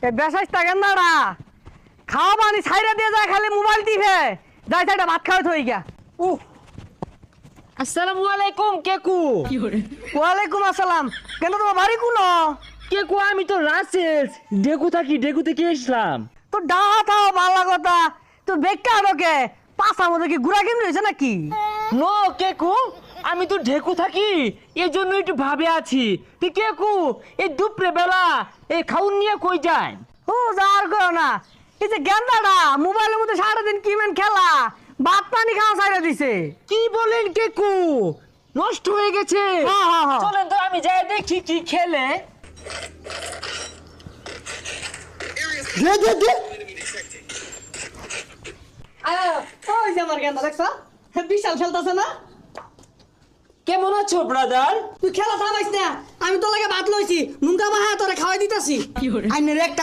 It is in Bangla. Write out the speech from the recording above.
এ বেশাইস্তা গেন্দাড়া খাওয়া পানি ছাইরা দিয়ে যায় খালি মোবাইল টিপে যাই সাইডা ভাত খাওয়া থই গিয়া। উহ আসসালামু আলাইকুম কেকু। ওয়ালাইকুম আসসালাম। কেন তোমার বাড়ি কোন? কেকু আমি তো রাসেলস ডেকু থাকি, ডেকু থেকে এসলাম। তো ডাহা থাও ভালো কথা। তো বেগটা ঢোকে পাশার মধ্যে কি গুড়া কেমনি হয়েছে নাকি? নো কেকু, আমি তো ঢেকু থাকি এই জন্য একটু ভাবে আছি। তুই কেকু এই দুপুরে বেলা এই খাউন নিয়ে কই যায়? ও যার করো না, এই যে গেন্দাটা মোবাইলের মধ্যে সারাদিন কিমেন খেলা ভাত পানি খাওয়া ছাইরা দিছে। কি বলেন কেকু, নষ্ট হয়ে গেছে? হ্যাঁ, হ্যাঁ, হ্যাঁ। চলেন তো আমি যাই দেখি কি খেলে। দে দে দে ওই যে আমার গেন্দা দেখছ বিশাল খেলতেছে না? কেমন আছো ব্রাদার? তুই খেলা থামাইস না, আমি তো লাগে ভাত লইছি নুনকা মাহা তোরে খাওয়াই দিতাছি। আইনের একটা